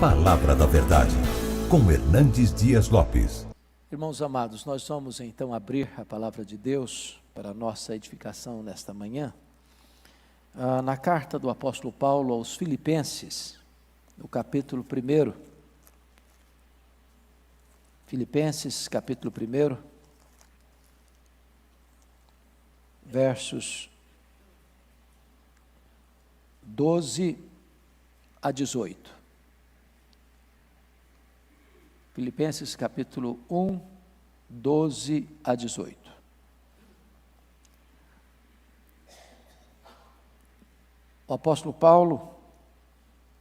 Palavra da Verdade, com Hernandes Dias Lopes. Irmãos amados, nós vamos então abrir a Palavra de Deus para a nossa edificação nesta manhã, na carta do apóstolo Paulo aos Filipenses, no capítulo 1. Filipenses, capítulo 1, versos 12 a 18. Filipenses capítulo 1, 12 a 18. O apóstolo Paulo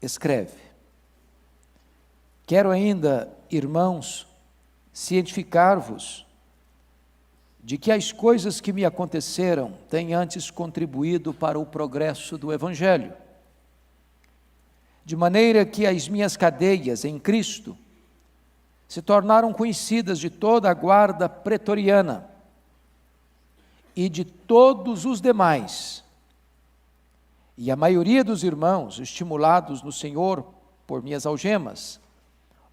escreve: Quero ainda, irmãos, cientificar-vos de que as coisas que me aconteceram têm antes contribuído para o progresso do Evangelho, de maneira que as minhas cadeias em Cristo se tornaram conhecidas de toda a guarda pretoriana e de todos os demais. E a maioria dos irmãos, estimulados no Senhor por minhas algemas,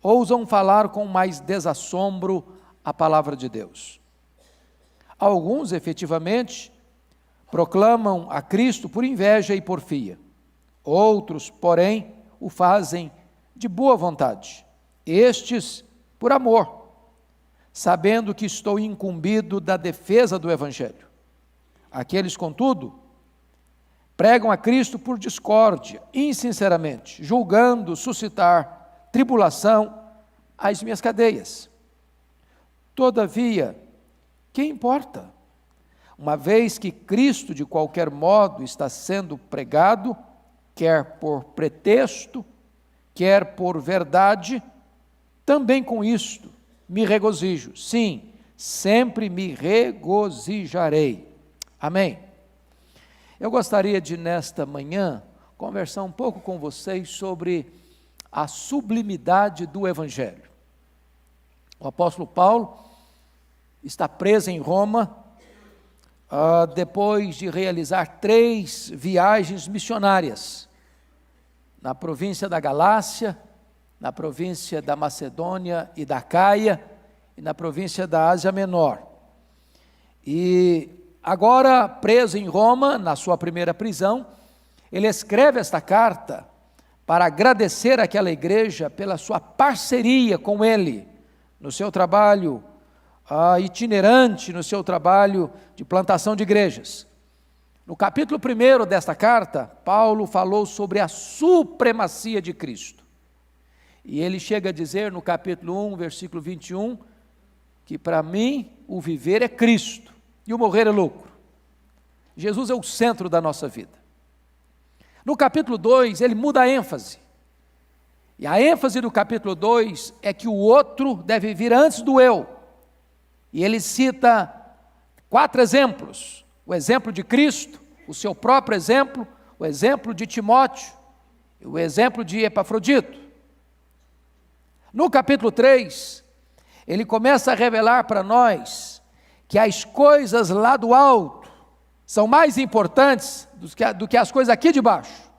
ousam falar com mais desassombro a palavra de Deus. Alguns, efetivamente, proclamam a Cristo por inveja e porfia. Outros, porém, o fazem de boa vontade. Estes, por amor, sabendo que estou incumbido da defesa do Evangelho. Aqueles, contudo, pregam a Cristo por discórdia, insinceramente, julgando suscitar tribulação às minhas cadeias. Todavia, que importa? Uma vez que Cristo, de qualquer modo, está sendo pregado, quer por pretexto, quer por verdade, também com isto me regozijo. Sim, sempre me regozijarei. Amém. Eu gostaria de, nesta manhã, conversar um pouco com vocês sobre a sublimidade do Evangelho. O apóstolo Paulo está preso em Roma, depois de realizar 3 viagens missionárias, na província da Galácia, na província da Macedônia e da Caia, e na província da Ásia Menor. E agora, preso em Roma, na sua primeira prisão, ele escreve esta carta para agradecer àquela igreja pela sua parceria com ele, no seu trabalho itinerante, no seu trabalho de plantação de igrejas. No capítulo 1 desta carta, Paulo falou sobre a supremacia de Cristo. E ele chega a dizer no capítulo 1, versículo 21, que para mim o viver é Cristo e o morrer é lucro. Jesus é o centro da nossa vida. No capítulo 2, ele muda a ênfase. E a ênfase do capítulo 2 é que o outro deve vir antes do eu. E ele cita 4 exemplos: o exemplo de Cristo, o seu próprio exemplo, o exemplo de Timóteo e o exemplo de Epafrodito. No capítulo 3, ele começa a revelar para nós que as coisas lá do alto são mais importantes do que as coisas aqui de baixo.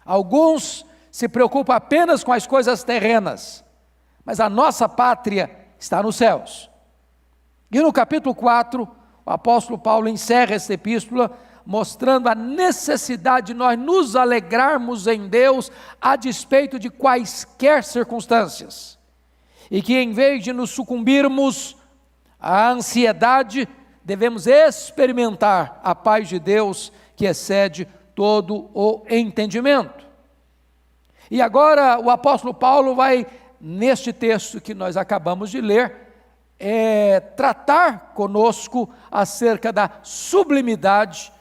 Alguns se preocupam apenas com as coisas terrenas, mas a nossa pátria está nos céus. E no capítulo 4, o apóstolo Paulo encerra esta epístola mostrando a necessidade de nós nos alegrarmos em Deus a despeito de quaisquer circunstâncias, e que em vez de nos sucumbirmos à ansiedade, devemos experimentar a paz de Deus que excede todo o entendimento. E agora o apóstolo Paulo vai, neste texto que nós acabamos de ler, tratar conosco acerca da sublimidade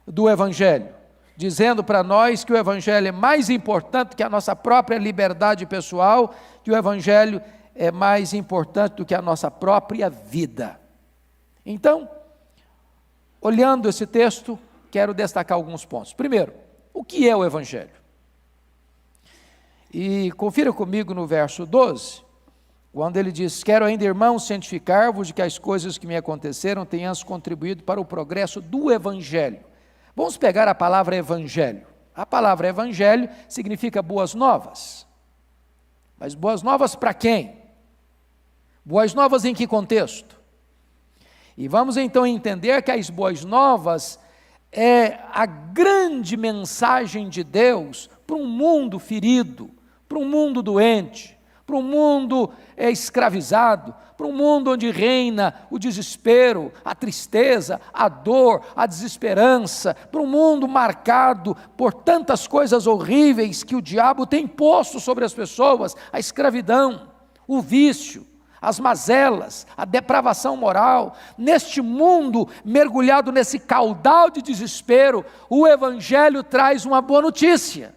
do Evangelho, dizendo para nós que o Evangelho é mais importante que a nossa própria liberdade pessoal, que o Evangelho é mais importante do que a nossa própria vida. Então, olhando esse texto, quero destacar alguns pontos. Primeiro, o que é o Evangelho? E confira comigo no verso 12, quando ele diz: Quero ainda, irmãos, cientificar-vos de que as coisas que me aconteceram tenham contribuído para o progresso do Evangelho. Vamos pegar a palavra evangelho. A palavra evangelho significa boas novas. Mas boas novas para quem? Boas novas em que contexto? E vamos então entender que as boas novas é a grande mensagem de Deus para um mundo ferido, para um mundo doente, para um mundo escravizado, para um mundo onde reina o desespero, a tristeza, a dor, a desesperança, para um mundo marcado por tantas coisas horríveis que o diabo tem posto sobre as pessoas, a escravidão, o vício, as mazelas, a depravação moral. Neste mundo mergulhado nesse caudal de desespero, o Evangelho traz uma boa notícia,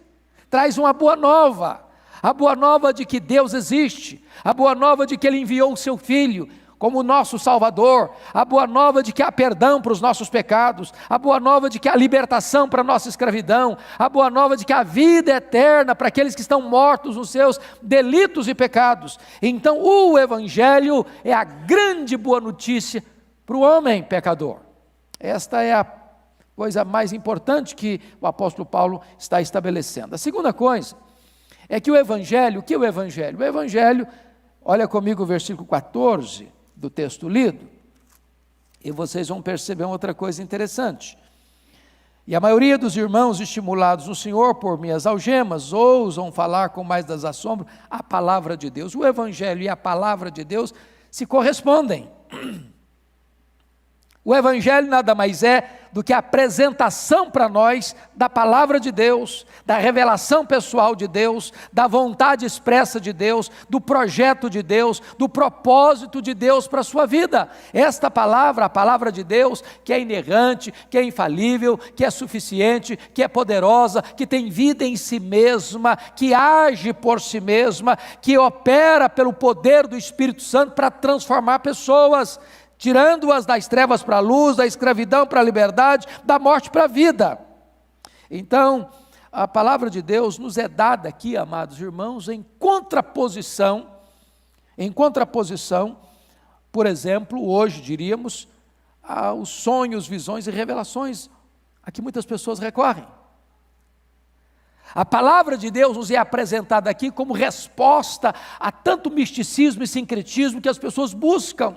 traz uma boa nova, a boa nova de que Deus existe, a boa nova de que Ele enviou o Seu Filho como nosso Salvador, a boa nova de que há perdão para os nossos pecados, a boa nova de que há libertação para a nossa escravidão, a boa nova de que há vida eterna para aqueles que estão mortos nos seus delitos e pecados. Então o Evangelho é a grande boa notícia para o homem pecador. Esta é a coisa mais importante que o apóstolo Paulo está estabelecendo. A segunda coisa é que o Evangelho, o Evangelho? O Evangelho, olha comigo o versículo 14 do texto lido, e vocês vão perceber outra coisa interessante. E a maioria dos irmãos estimulados no Senhor por minhas algemas, ousam falar com mais desassombro a palavra de Deus. O Evangelho e a palavra de Deus se correspondem. O Evangelho nada mais é do que a apresentação para nós da palavra de Deus, da revelação pessoal de Deus, da vontade expressa de Deus, do projeto de Deus, do propósito de Deus para a sua vida. Esta palavra, a palavra de Deus, que é inerrante, que é infalível, que é suficiente, que é poderosa, que tem vida em si mesma, que age por si mesma, que opera pelo poder do Espírito Santo para transformar pessoas, tirando-as das trevas para a luz, da escravidão para a liberdade, da morte para a vida. Então, a palavra de Deus nos é dada aqui, amados irmãos, em contraposição, por exemplo, hoje diríamos, aos sonhos, visões e revelações a que muitas pessoas recorrem. A palavra de Deus nos é apresentada aqui como resposta a tanto misticismo e sincretismo que as pessoas buscam.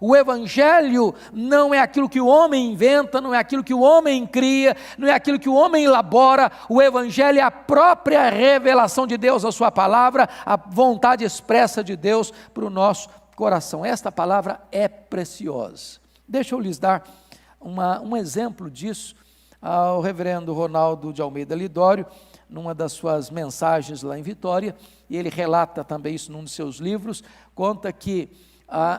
O Evangelho não é aquilo que o homem inventa, não é aquilo que o homem cria, não é aquilo que o homem elabora. O Evangelho é a própria revelação de Deus, a sua palavra, a vontade expressa de Deus para o nosso coração. Esta palavra é preciosa. Deixa eu lhes dar um exemplo disso ao reverendo Ronaldo de Almeida Lidório, numa das suas mensagens lá em Vitória, e ele relata também isso num dos seus livros, conta que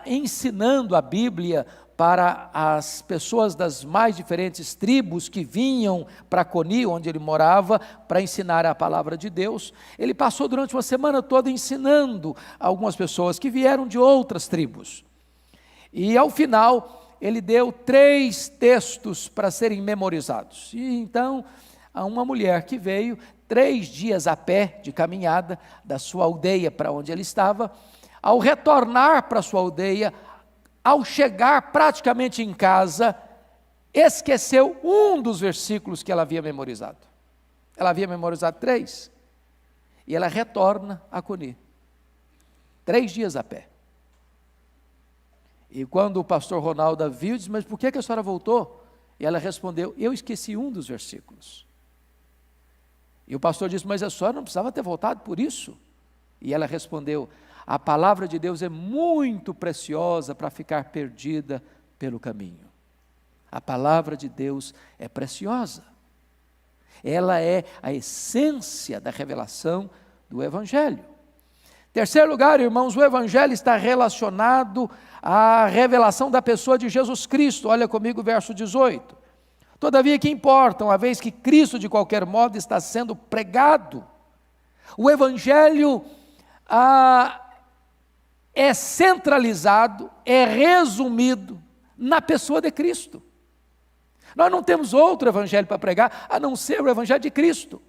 ensinando a Bíblia para as pessoas das mais diferentes tribos que vinham para Coni, onde ele morava, para ensinar a palavra de Deus. Ele passou durante uma semana toda ensinando algumas pessoas que vieram de outras tribos. E ao final, ele deu 3 textos para serem memorizados. E então, uma mulher que veio 3 dias a pé de caminhada da sua aldeia para onde ele estava, ao retornar para sua aldeia, ao chegar praticamente em casa, esqueceu um dos versículos que ela havia memorizado. Ela havia memorizado 3, e ela retorna a Coni, 3 dias a pé. E quando o pastor Ronaldo a viu, disse: mas por que a senhora voltou? E ela respondeu: eu esqueci um dos versículos. E o pastor disse: mas a senhora não precisava ter voltado por isso? E ela respondeu: a palavra de Deus é muito preciosa para ficar perdida pelo caminho. A palavra de Deus é preciosa. Ela é a essência da revelação do Evangelho. Terceiro lugar, irmãos, o Evangelho está relacionado à revelação da pessoa de Jesus Cristo. Olha comigo o verso 18. Todavia, que importa, uma vez que Cristo de qualquer modo está sendo pregado. O Evangelho é centralizado, é resumido na pessoa de Cristo. Nós não temos outro evangelho para pregar, a não ser o evangelho de Cristo.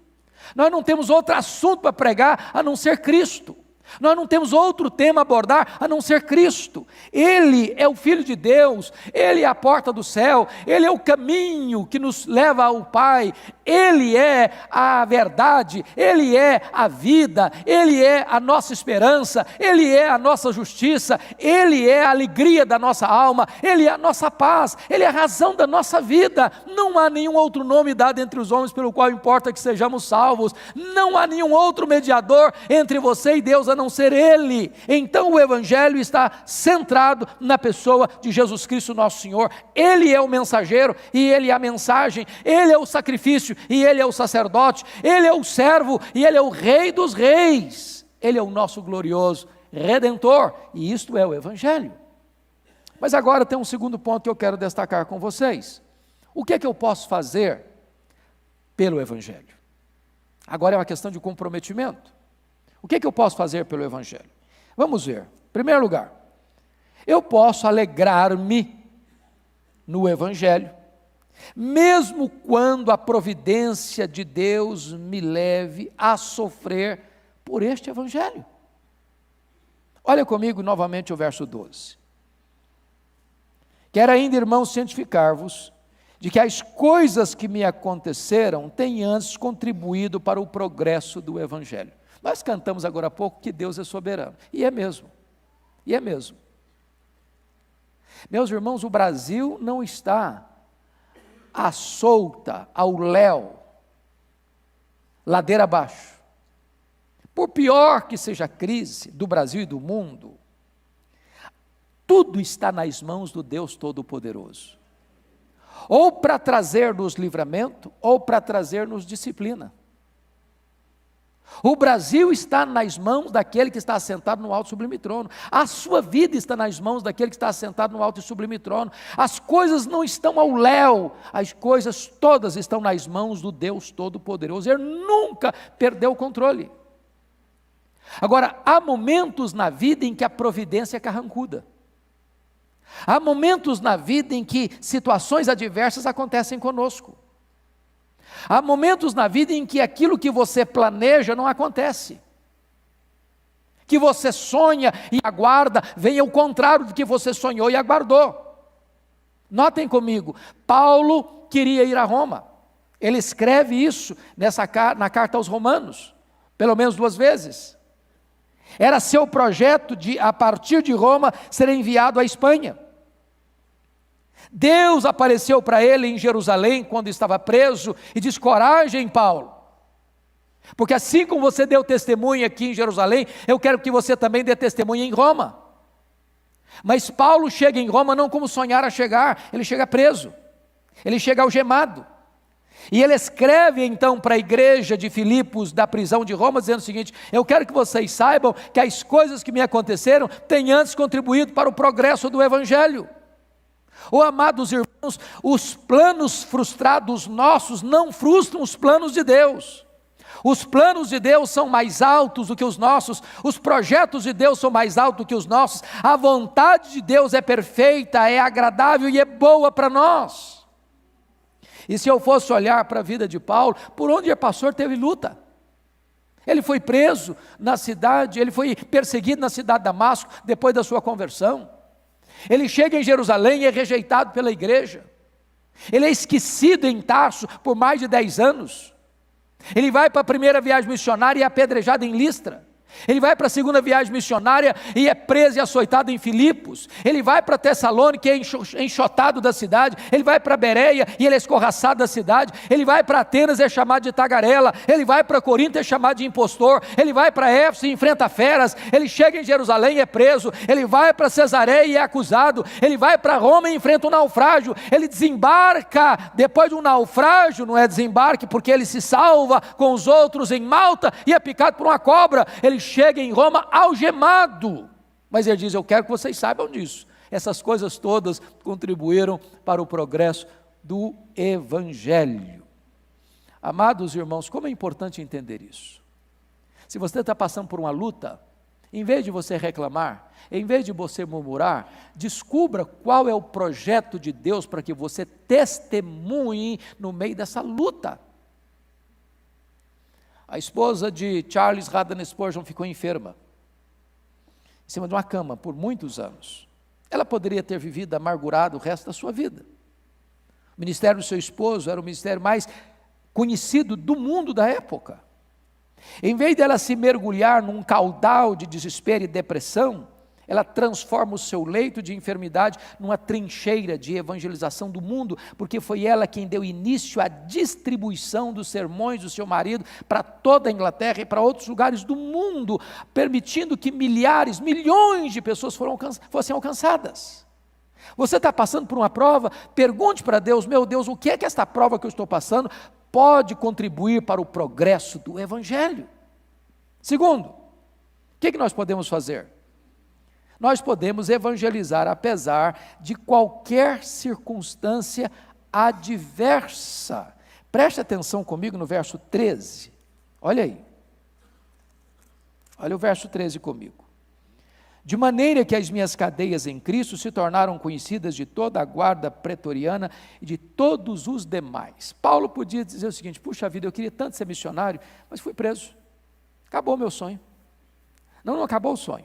Nós não temos outro assunto para pregar, a não ser Cristo. Nós não temos outro tema a abordar a não ser Cristo. Ele é o Filho de Deus, Ele é a porta do céu, Ele é o caminho que nos leva ao Pai, Ele é a verdade, Ele é a vida, Ele é a nossa esperança, Ele é a nossa justiça, Ele é a alegria da nossa alma, Ele é a nossa paz, Ele é a razão da nossa vida. Não há nenhum outro nome dado entre os homens pelo qual importa que sejamos salvos, não há nenhum outro mediador entre você e Deus a não ser Ele. Então o Evangelho está centrado na pessoa de Jesus Cristo nosso Senhor. Ele é o mensageiro e Ele é a mensagem, Ele é o sacrifício e Ele é o sacerdote, Ele é o servo e Ele é o Rei dos reis, Ele é o nosso glorioso Redentor, e isto é o Evangelho. Mas agora tem um segundo ponto que eu quero destacar com vocês. O que é que eu posso fazer pelo Evangelho? Agora é uma questão de comprometimento. O que é que eu posso fazer pelo Evangelho? Vamos ver. Em primeiro lugar, eu posso alegrar-me no Evangelho, mesmo quando a providência de Deus me leve a sofrer por este Evangelho. Olha comigo novamente o verso 12. Quero ainda, irmãos, cientificar-vos de que as coisas que me aconteceram têm antes contribuído para o progresso do Evangelho. Nós cantamos agora há pouco que Deus é soberano, e é mesmo, Meus irmãos, o Brasil não está à solta, ao léu, ladeira abaixo. Por pior que seja a crise do Brasil e do mundo, tudo está nas mãos do Deus Todo-Poderoso, ou para trazer-nos livramento, ou para trazer-nos disciplina. O Brasil está nas mãos daquele que está assentado no alto e sublime trono. A sua vida está nas mãos daquele que está assentado no alto e sublime trono. As coisas não estão ao léu, as coisas todas estão nas mãos do Deus Todo-Poderoso. Ele nunca perdeu o controle. Agora, há momentos na vida em que a providência é carrancuda. Há momentos na vida em que situações adversas acontecem conosco. Há momentos na vida em que aquilo que você planeja não acontece, que você sonha e aguarda, vem ao contrário do que você sonhou e aguardou. Notem comigo, Paulo queria ir a Roma, ele escreve isso na carta aos Romanos, pelo menos 2 vezes. Era seu projeto de, a partir de Roma, ser enviado à Espanha. Deus apareceu para ele em Jerusalém, quando estava preso, e diz: coragem, Paulo, porque assim como você deu testemunho aqui em Jerusalém, eu quero que você também dê testemunho em Roma. Mas Paulo chega em Roma não como sonhara chegar, ele chega preso, ele chega algemado, e ele escreve então para a igreja de Filipos, da prisão de Roma, dizendo o seguinte: eu quero que vocês saibam que as coisas que me aconteceram têm antes contribuído para o progresso do Evangelho. Oh, amados irmãos, os planos frustrados nossos não frustram os planos de Deus. Os planos de Deus são mais altos do que os nossos, os projetos de Deus são mais altos do que os nossos, a vontade de Deus é perfeita, é agradável e é boa para nós. E se eu fosse olhar para a vida de Paulo, por onde ele passou teve luta. Ele foi preso na cidade, ele foi perseguido na cidade de Damasco, depois da sua conversão. Ele chega em Jerusalém e é rejeitado pela igreja. Ele é esquecido em Tarso por mais de 10 anos. Ele vai para a primeira viagem missionária e é apedrejado em Listra. Ele vai para a segunda viagem missionária e é preso e açoitado em Filipos. Ele vai para Tessalônica e é enxotado da cidade. Ele vai para Bereia e ele é escorraçado da cidade. Ele vai para Atenas e é chamado de tagarela. Ele vai para Corinto e é chamado de impostor. Ele vai para Éfeso e enfrenta feras. Ele chega em Jerusalém e é preso. Ele vai para Cesareia e é acusado. Ele vai para Roma e enfrenta um naufrágio. Ele desembarca depois de um naufrágio, não é desembarque, porque ele se salva com os outros em Malta e é picado por uma cobra. Ele chega em Roma algemado, mas ele diz: eu quero que vocês saibam disso. Essas coisas todas contribuíram para o progresso do Evangelho. Amados irmãos, como é importante entender isso. Se você está passando por uma luta, em vez de você reclamar, em vez de você murmurar, descubra qual é o projeto de Deus para que você testemunhe no meio dessa luta. A esposa de Charles Haddon Spurgeon ficou enferma. em cima de uma cama por muitos anos. Ela poderia ter vivido amargurada o resto da sua vida. O ministério do seu esposo era o ministério mais conhecido do mundo da época. Em vez dela se mergulhar num caudal de desespero e depressão, ela transforma o seu leito de enfermidade numa trincheira de evangelização do mundo, porque foi ela quem deu início à distribuição dos sermões do seu marido para toda a Inglaterra e para outros lugares do mundo, permitindo que milhares, milhões de pessoas fossem alcançadas. Você está passando por uma prova, pergunte para Deus: meu Deus, o que é que esta prova que eu estou passando pode contribuir para o progresso do Evangelho? Segundo, o que nós podemos fazer? Nós podemos evangelizar apesar de qualquer circunstância adversa. Preste atenção comigo no verso 13, olha aí, olha o verso 13 comigo. De maneira que as minhas cadeias em Cristo se tornaram conhecidas de toda a guarda pretoriana e de todos os demais. Paulo podia dizer o seguinte: puxa vida, eu queria tanto ser missionário, mas fui preso, acabou o meu sonho. Não acabou o sonho.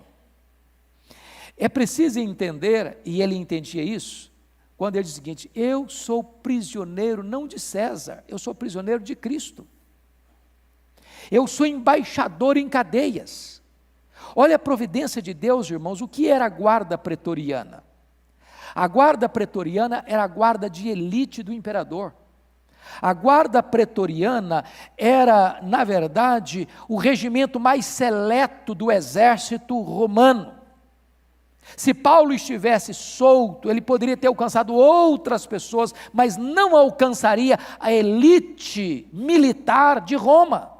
É preciso entender, e ele entendia isso, quando ele diz o seguinte: eu sou prisioneiro não de César, eu sou prisioneiro de Cristo. Eu sou embaixador em cadeias. Olha a providência de Deus, irmãos. O que era a guarda pretoriana? A guarda pretoriana era a guarda de elite do imperador. A guarda pretoriana era, na verdade, o regimento mais seleto do exército romano. Se Paulo estivesse solto, ele poderia ter alcançado outras pessoas, mas não alcançaria a elite militar de Roma.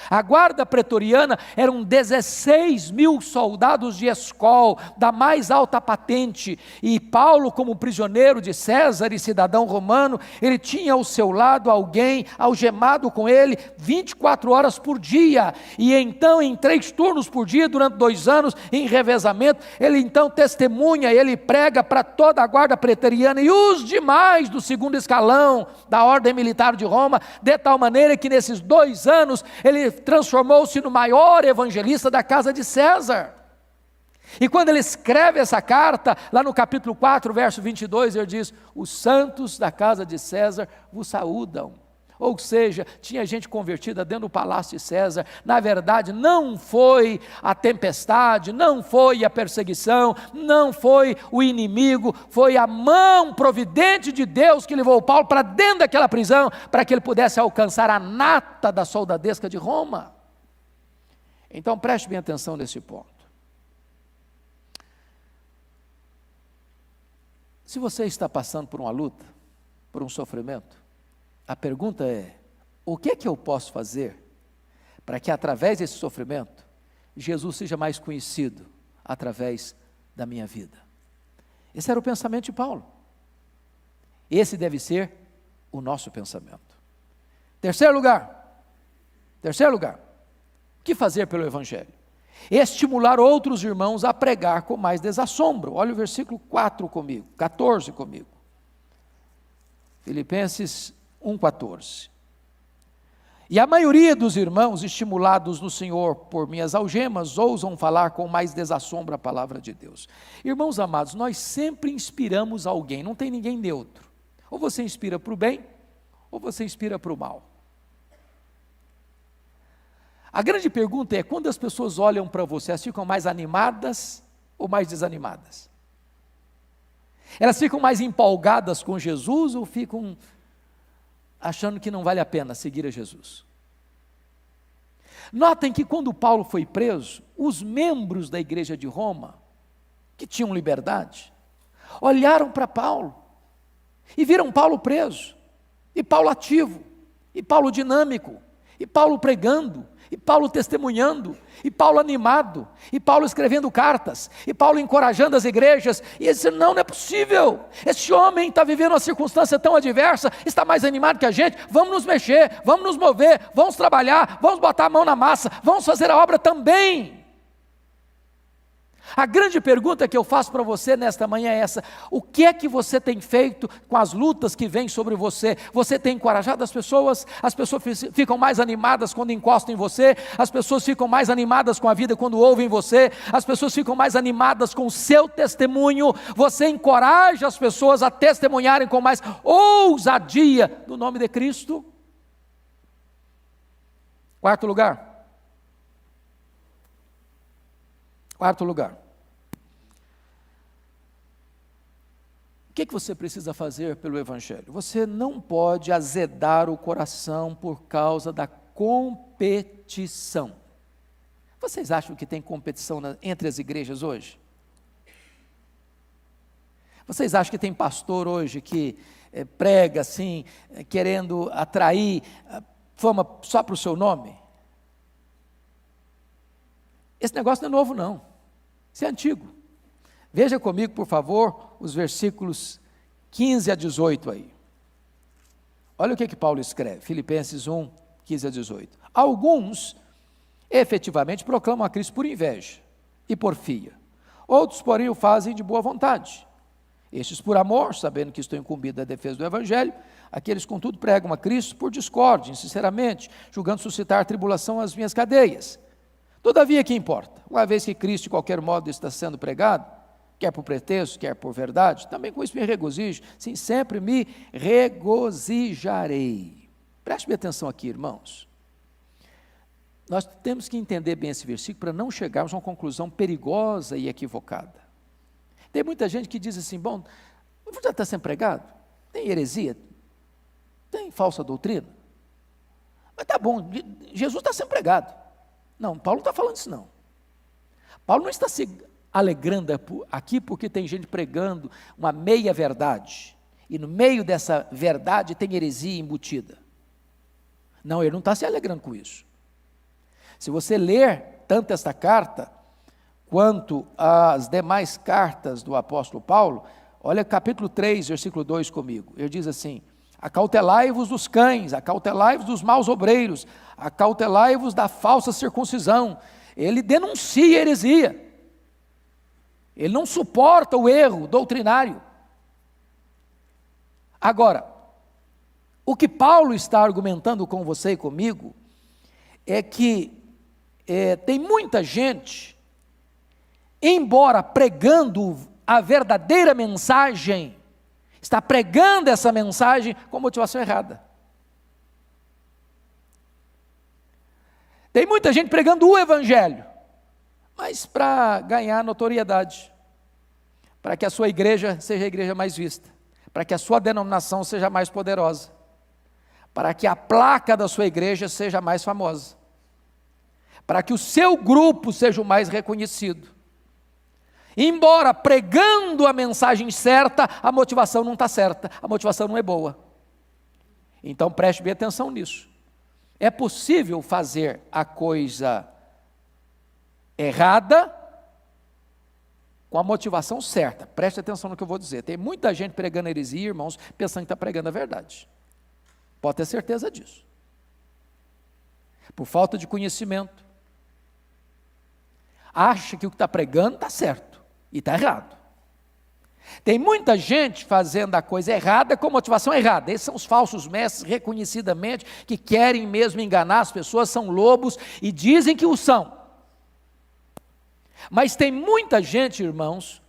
A guarda pretoriana eram 16 mil soldados de escol, da mais alta patente, e Paulo, como prisioneiro de César e cidadão romano, ele tinha ao seu lado alguém algemado com ele 24 horas por dia, e então em 3 turnos por dia, durante 2 anos, em revezamento, ele então testemunha, ele prega para toda a guarda pretoriana e os demais do segundo escalão da ordem militar de Roma, de tal maneira que nesses 2 anos, ele transformou-se no maior evangelista da casa de César. E quando ele escreve essa carta, lá no capítulo 4, verso 22, ele diz: os santos da casa de César vos saúdam. Ou seja, tinha gente convertida dentro do palácio de César. Na verdade, não foi a tempestade, não foi a perseguição, não foi o inimigo, foi a mão providente de Deus que levou Paulo para dentro daquela prisão, para que ele pudesse alcançar a nata da soldadesca de Roma. Então preste bem atenção nesse ponto. Se você está passando por uma luta, por um sofrimento, a pergunta é: o que é que eu posso fazer para que através desse sofrimento, Jesus seja mais conhecido através da minha vida? Esse era o pensamento de Paulo. Esse deve ser o nosso pensamento. Terceiro lugar, o que fazer pelo Evangelho? Estimular outros irmãos a pregar com mais desassombro. Olha o versículo 4 comigo, 14 comigo. Filipenses 1,14. E a maioria dos irmãos, estimulados no Senhor por minhas algemas, ousam falar com mais desassombro a palavra de Deus. Irmãos amados, nós sempre inspiramos alguém, não tem ninguém neutro. Ou você inspira para o bem, ou você inspira para o mal. A grande pergunta é: quando as pessoas olham para você, elas ficam mais animadas ou mais desanimadas? Elas ficam mais empolgadas com Jesus ou ficam achando que não vale a pena seguir a Jesus? Notem que quando Paulo foi preso, os membros da igreja de Roma, que tinham liberdade, olharam para Paulo e viram Paulo preso, e Paulo ativo, e Paulo dinâmico, e Paulo pregando, e Paulo testemunhando, e Paulo animado, e Paulo escrevendo cartas, e Paulo encorajando as igrejas, e eles disseram: não é possível, esse homem está vivendo uma circunstância tão adversa, está mais animado que a gente, vamos nos mexer, vamos nos mover, vamos trabalhar, vamos botar a mão na massa, vamos fazer a obra também. A grande pergunta que eu faço para você nesta manhã é essa: o que é que você tem feito com as lutas que vêm sobre você? Você tem encorajado as pessoas? As pessoas ficam mais animadas quando encostam em você? As pessoas ficam mais animadas com a vida quando ouvem você? As pessoas ficam mais animadas com o seu testemunho? Você encoraja as pessoas a testemunharem com mais ousadia no nome de Cristo? Quarto lugar. O que você precisa fazer pelo Evangelho? Você não pode azedar o coração por causa da competição. Vocês acham que tem competição entre as igrejas hoje? Vocês acham que tem pastor hoje que prega assim, querendo atrair fama só para o seu nome? Esse negócio não é novo não, isso é antigo. Veja comigo, por favor, os versículos 15 a 18 aí. Olha o que Paulo escreve, Filipenses 1, 15 a 18. Alguns efetivamente proclamam a Cristo por inveja e porfia. Outros, porém, o fazem de boa vontade. Estes por amor, sabendo que estou incumbido da defesa do Evangelho. Aqueles, contudo, pregam a Cristo por discórdia, insinceramente, julgando suscitar tribulação às minhas cadeias. Todavia, que importa? Uma vez que Cristo, de qualquer modo, está sendo pregado, quer por pretexto, quer por verdade, também com isso me regozijo, sim, sempre me regozijarei. Preste bem atenção aqui, irmãos. Nós temos que entender bem esse versículo para não chegarmos a uma conclusão perigosa e equivocada. Tem muita gente que diz assim: bom, já está sendo pregado? Tem heresia? Tem falsa doutrina? Mas tá bom, Jesus está sendo pregado. Não, Paulo não está falando isso não. Paulo não está se alegrando aqui porque tem gente pregando uma meia verdade, e no meio dessa verdade tem heresia embutida. Não, ele não está se alegrando com isso. Se você ler tanto esta carta, quanto as demais cartas do apóstolo Paulo, olha capítulo 3, versículo 2 comigo, ele diz assim: acautelai-vos dos cães, acautelai-vos dos maus obreiros, acautelai-vos da falsa circuncisão. Ele denuncia a heresia, ele não suporta o erro doutrinário. Agora, o que Paulo está argumentando com você e comigo, é que tem muita gente, embora pregando a verdadeira mensagem, está pregando essa mensagem com motivação errada. Tem muita gente pregando o Evangelho, mas para ganhar notoriedade, para que a sua igreja seja a igreja mais vista, para que a sua denominação seja mais poderosa, para que a placa da sua igreja seja mais famosa, para que o seu grupo seja o mais reconhecido. Embora pregando a mensagem certa, a motivação não está certa, a motivação não é boa. Então preste bem atenção nisso. É possível fazer a coisa errada com a motivação certa. Preste atenção no que eu vou dizer. Tem muita gente pregando heresia, irmãos, pensando que está pregando a verdade. Pode ter certeza disso. Por falta de conhecimento. Acha que o que está pregando está certo e está errado. Tem muita gente fazendo a coisa errada com motivação errada. Esses são os falsos mestres, reconhecidamente, que querem mesmo enganar as pessoas, são lobos e dizem que o são. Mas tem muita gente, irmãos,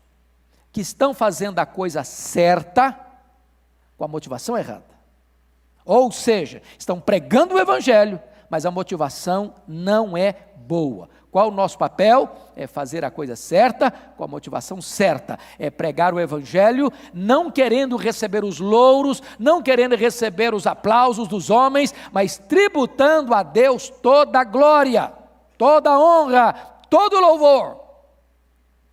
que estão fazendo a coisa certa com a motivação errada. Ou seja, estão pregando o Evangelho, mas a motivação não é boa. Qual o nosso papel? É fazer a coisa certa, com a motivação certa. É pregar o Evangelho, não querendo receber os louros, não querendo receber os aplausos dos homens, mas tributando a Deus toda a glória, toda a honra, todo o louvor.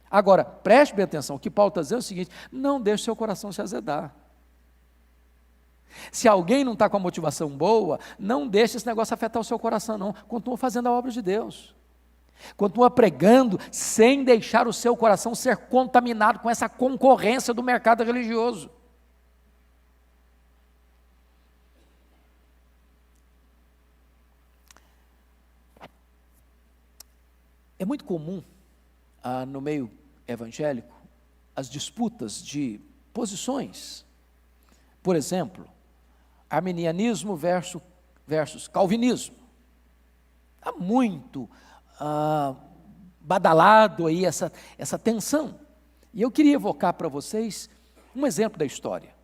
Agora, preste bem atenção, o que Paulo está dizendo é o seguinte: não deixe seu coração se azedar. Se alguém não está com a motivação boa, não deixe esse negócio afetar o seu coração não, continua fazendo a obra de Deus. Continua pregando sem deixar o seu coração ser contaminado com essa concorrência do mercado religioso. É muito comum no meio evangélico as disputas de posições. Por exemplo, arminianismo versus calvinismo. Está muito badalado aí essa tensão. E eu queria evocar para vocês um exemplo da história,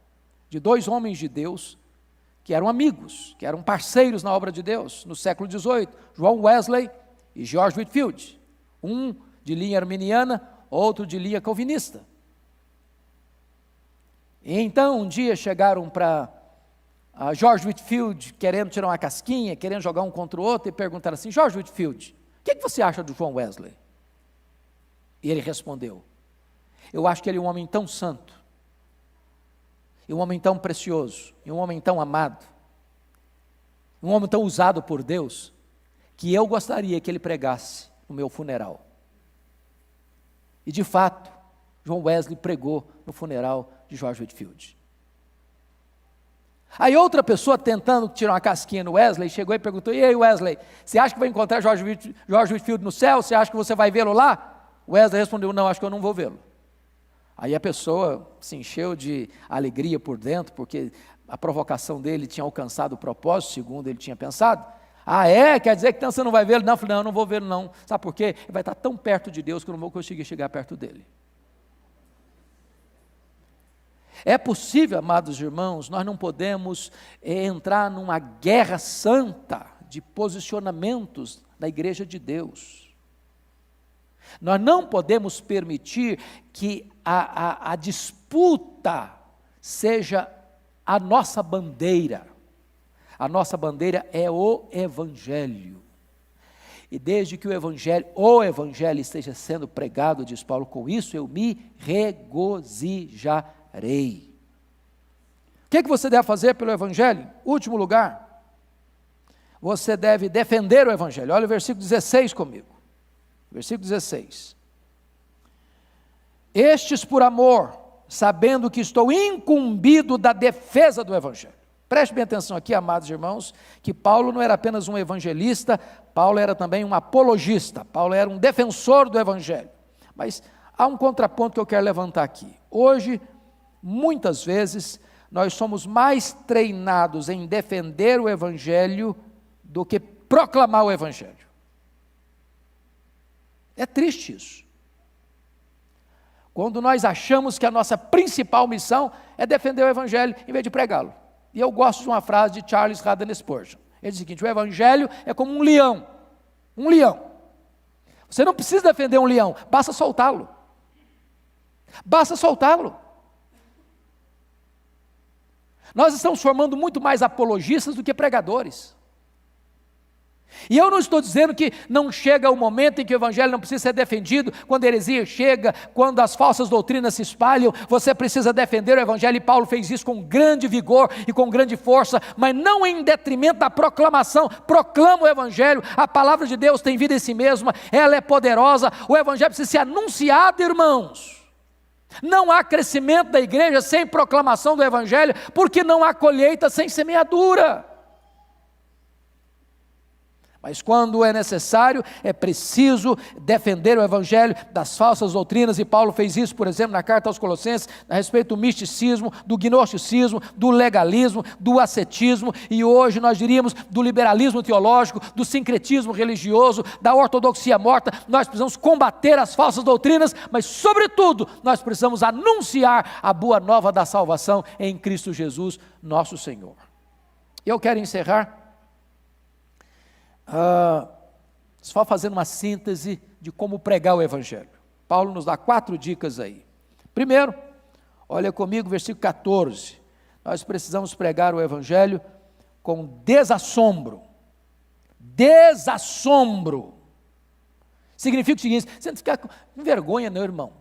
de dois homens de Deus que eram amigos, que eram parceiros na obra de Deus, no século XVIII, John Wesley e George Whitefield, um de linha arminiana, outro de linha calvinista. E então, um dia chegaram para George Whitefield, querendo tirar uma casquinha, querendo jogar um contra o outro, e perguntaram assim: George Whitefield, o que você acha do John Wesley? E ele respondeu: eu acho que ele é um homem tão santo, e um homem tão precioso, e um homem tão amado, um homem tão usado por Deus, que eu gostaria que ele pregasse no meu funeral. E de fato, John Wesley pregou no funeral de George Whitefield. Aí outra pessoa, tentando tirar uma casquinha no Wesley, chegou e perguntou: e aí Wesley, você acha que vai encontrar George Whitefield no céu? Você acha que você vai vê-lo lá? Wesley respondeu: não, acho que eu não vou vê-lo. Aí a pessoa se encheu de alegria por dentro, porque a provocação dele tinha alcançado o propósito, segundo ele tinha pensado. Ah, é? Quer dizer que então você não vai vê-lo? Não, eu falei: não, eu não vou vê-lo não. Sabe por quê? Ele vai estar tão perto de Deus que eu não vou conseguir chegar perto dele. É possível, amados irmãos, nós não podemos entrar numa guerra santa de posicionamentos da igreja de Deus. Nós não podemos permitir que a disputa seja a nossa bandeira. A nossa bandeira é o Evangelho. E desde que o Evangelho esteja sendo pregado, diz Paulo, com isso eu me regozijarei. O que você deve fazer pelo Evangelho? Último lugar, você deve defender o Evangelho. Olha o versículo 16 comigo. Versículo 16. Estes por amor, sabendo que estou incumbido da defesa do Evangelho. Preste bem atenção aqui, amados irmãos, que Paulo não era apenas um evangelista, Paulo era também um apologista, Paulo era um defensor do Evangelho. Mas há um contraponto que eu quero levantar aqui. Hoje, muitas vezes, nós somos mais treinados em defender o Evangelho do que proclamar o Evangelho. É triste isso. Quando nós achamos que a nossa principal missão é defender o Evangelho em vez de pregá-lo. E eu gosto de uma frase de Charles Haddon Spurgeon. Ele diz o seguinte: o Evangelho é como um leão. Um leão. Você não precisa defender um leão, basta soltá-lo. Basta soltá-lo. Nós estamos formando muito mais apologistas do que pregadores. E eu não estou dizendo que não chega o momento em que o Evangelho não precisa ser defendido, quando a heresia chega, quando as falsas doutrinas se espalham, você precisa defender o Evangelho, e Paulo fez isso com grande vigor e com grande força, mas não em detrimento da proclamação. Proclama o Evangelho, a palavra de Deus tem vida em si mesma, ela é poderosa, o Evangelho precisa ser anunciado, irmãos. Não há crescimento da igreja sem proclamação do Evangelho, porque não há colheita sem semeadura. Mas quando é necessário, é preciso defender o Evangelho das falsas doutrinas, e Paulo fez isso, por exemplo, na carta aos Colossenses, a respeito do misticismo, do gnosticismo, do legalismo, do ascetismo, e hoje nós diríamos do liberalismo teológico, do sincretismo religioso, da ortodoxia morta. Nós precisamos combater as falsas doutrinas, mas sobretudo, nós precisamos anunciar a boa nova da salvação em Cristo Jesus, nosso Senhor. Eu quero encerrar só fazendo uma síntese de como pregar o Evangelho. Paulo nos dá 4 dicas aí. Primeiro, olha comigo, versículo 14. Nós precisamos pregar o Evangelho com desassombro. Desassombro. Significa o seguinte: você não fica com vergonha, não, irmão,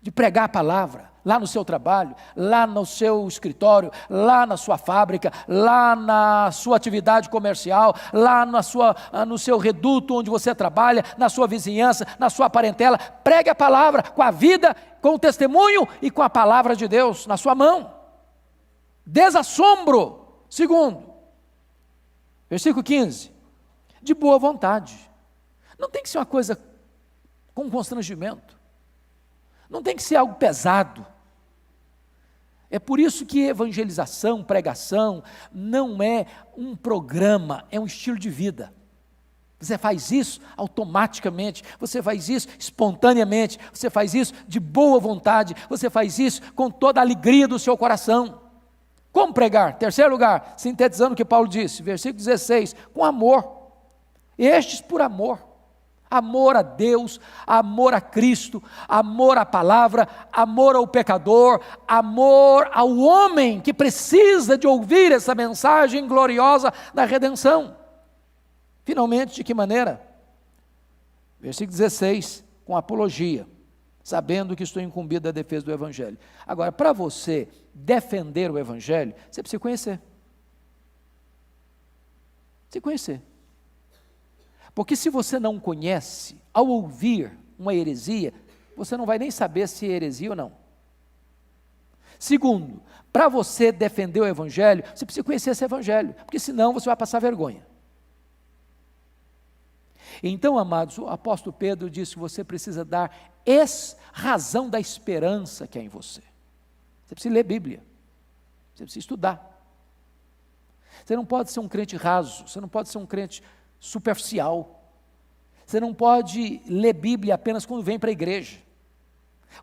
de pregar a palavra, lá no seu trabalho, lá no seu escritório, lá na sua fábrica, lá na sua atividade comercial, lá no seu reduto onde você trabalha, na sua vizinhança, na sua parentela. Pregue a palavra com a vida, com o testemunho e com a palavra de Deus na sua mão. Desassombro. Segundo, versículo 15, de boa vontade. Não tem que ser uma coisa com constrangimento. Não tem que ser algo pesado. É por isso que evangelização, pregação, não é um programa, é um estilo de vida. Você faz isso automaticamente, você faz isso espontaneamente, você faz isso de boa vontade, você faz isso com toda a alegria do seu coração. Como pregar? Terceiro lugar, sintetizando o que Paulo disse, versículo 16, com amor. Estes por amor. Amor a Deus, amor a Cristo, amor à palavra, amor ao pecador, amor ao homem que precisa de ouvir essa mensagem gloriosa da redenção. Finalmente, de que maneira? Versículo 16, com apologia, sabendo que estou incumbido da defesa do Evangelho. Agora, para você defender o Evangelho, você precisa conhecer. Precisa conhecer. Porque se você não conhece, ao ouvir uma heresia, você não vai nem saber se é heresia ou não. Segundo, para você defender o Evangelho, você precisa conhecer esse Evangelho, porque senão você vai passar vergonha. Então, amados, o apóstolo Pedro disse que você precisa dar razão da esperança que há em você. Você precisa ler Bíblia, você precisa estudar. Você não pode ser um crente raso, você não pode ser um crente superficial. Você não pode ler Bíblia apenas quando vem para a igreja.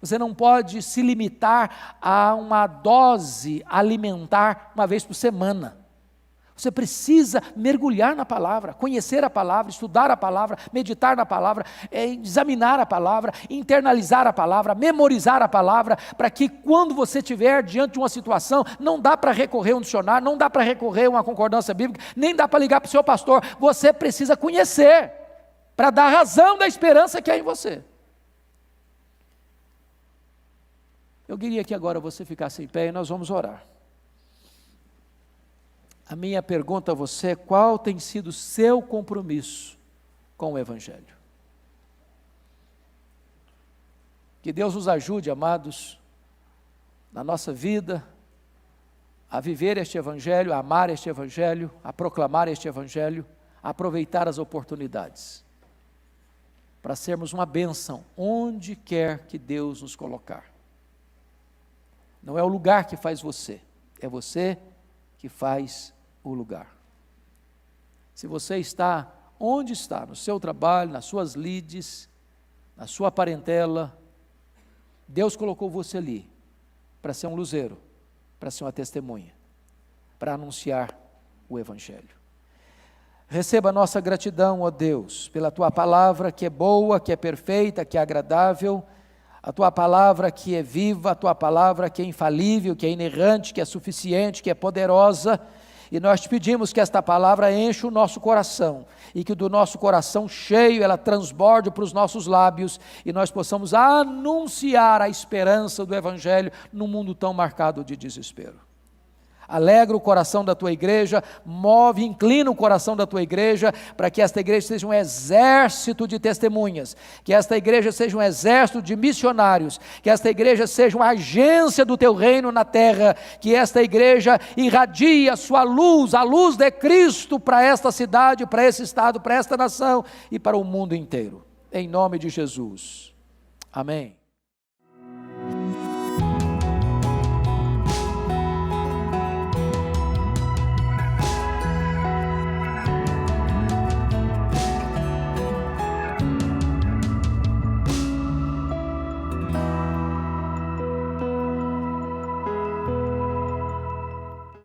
Você não pode se limitar a uma dose alimentar uma vez por semana. Você precisa mergulhar na palavra, conhecer a palavra, estudar a palavra, meditar na palavra, examinar a palavra, internalizar a palavra, memorizar a palavra, para que quando você estiver diante de uma situação, não dá para recorrer a um dicionário, não dá para recorrer a uma concordância bíblica, nem dá para ligar para o seu pastor, você precisa conhecer, para dar razão da esperança que há em você. Eu queria que agora você ficasse em pé e nós vamos orar. A minha pergunta a você é: qual tem sido o seu compromisso com o Evangelho? Que Deus nos ajude, amados, na nossa vida, a viver este Evangelho, a amar este Evangelho, a proclamar este Evangelho, a aproveitar as oportunidades, para sermos uma bênção, onde quer que Deus nos colocar. Não é o lugar que faz você, é você que faz o lugar. Se você está onde está, no seu trabalho, nas suas lides, na sua parentela, Deus colocou você ali para ser um luzeiro, para ser uma testemunha, para anunciar o Evangelho. Receba a nossa gratidão, ó Deus, pela Tua palavra que é boa, que é perfeita, que é agradável, a Tua palavra que é viva, a Tua palavra que é infalível, que é inerrante, que é suficiente, que é poderosa, e nós te pedimos que esta palavra enche o nosso coração, e que do nosso coração cheio ela transborde para os nossos lábios, e nós possamos anunciar a esperança do Evangelho num mundo tão marcado de desespero. Alegra o coração da tua igreja, move, inclina o coração da tua igreja, para que esta igreja seja um exército de testemunhas, que esta igreja seja um exército de missionários, que esta igreja seja uma agência do teu reino na terra, que esta igreja irradie a sua luz, a luz de Cristo para esta cidade, para esse estado, para esta nação e para o mundo inteiro. Em nome de Jesus. Amém.